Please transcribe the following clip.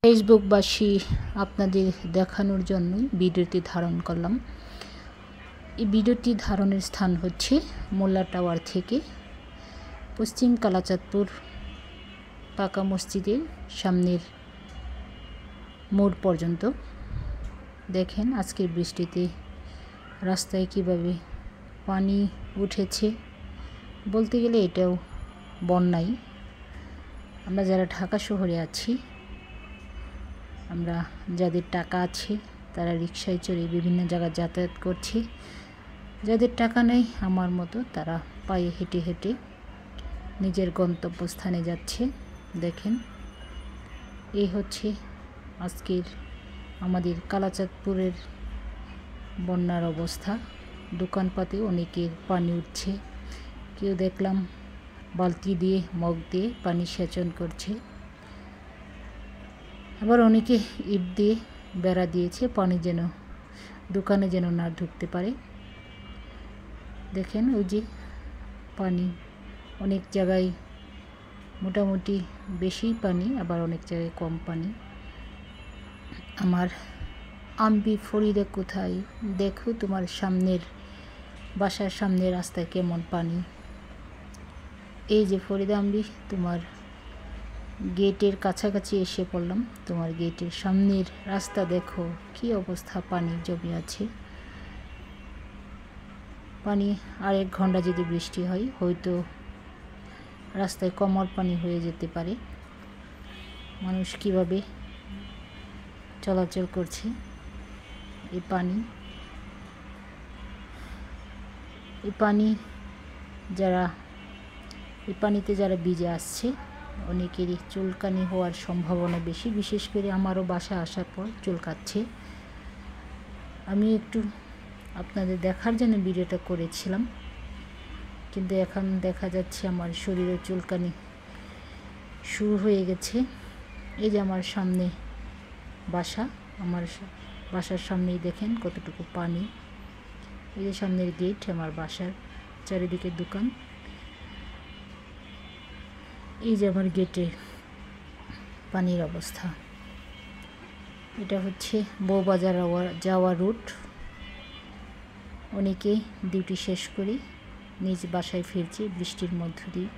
ফেসবুকবাসী আপনাদের দেখানোর জন্যই ভিডিওটি ধারণ করলাম। এই ভিডিওটি ধারণের স্থান হচ্ছে মোল্লা টাওয়ার থেকে পশ্চিম কালাচাঁদপুর পাকা মসজিদের সামনের মোড় পর্যন্ত। দেখেন আজকের বৃষ্টিতে রাস্তায় কিভাবে পানি উঠেছে। বলতে গেলে এটাও বন্যাই। আমরা যারা ঢাকা শহরে আছি, আমরা যাদের টাকা আছে তারা রিকশায় চড়ে বিভিন্ন জায়গায় যাতায়াত করছে। যাদের টাকা নেই আমার মতো, তারা পায়ে হেঁটে হেঁটে নিজের গন্তব্যস্থানে যাচ্ছে। দেখেন এই হচ্ছে আজকের আমাদের কালাচাঁদপুরের বন্যার অবস্থা। দোকানপাতে অনেকের পানি উঠছে, কেউ দেখলাম বালতি দিয়ে মগ দিয়ে পানি সেচন করছে, আবার অনেকে ইট দিয়ে বেড়া দিয়েছে পানি যেন দোকানে যেন না ঢুকতে পারে। দেখেন ওই যে পানি, অনেক জায়গায় মোটামুটি বেশি পানি, আবার অনেক জায়গায় কম পানি। আমার আম্বি ফরিদা কোথায়, দেখো তোমার সামনের বাসার সামনের রাস্তায় কেমন পানি। এই যে ফরিদা আম্বি, তোমার গেটের কাছাকাছি এসে পড়লাম। তোমার গেটের সামনের রাস্তা দেখো কি অবস্থা, পানি জমে আছে। পানি আর 1 ঘন্টা যদি বৃষ্টি হয় হয়তো রাস্তায় কোমর পানি হয়ে যেতে পারে। মানুষ কিভাবে চলাচল করছে এই পানিতে যারা ভিজে আসছে অনেকেরই চুলকানি হওয়ার সম্ভাবনা বেশি। বিশেষ করে আমারও বাসায় আসার পর চুলকাচ্ছে। আমি একটু আপনাদের দেখার জন্য ভিডিওটা করেছিলাম, কিন্তু এখন দেখা যাচ্ছে আমার শরীরে চুলকানি শুরু হয়ে গেছে। এই যে আমার সামনে বাসা, আমার বাসার সামনেই দেখেন কতটুকু পানি। এই যে সামনের গেট, আমার বাসার চারিদিকে দোকান। এই যে আমার গেটে পানির অবস্থা। এটা হচ্ছে বউবাজার যাওয়া রুট। অনেকে ডিউটি শেষ করে নিজ বাসায় ফিরছে বৃষ্টির মধ্য দিয়ে।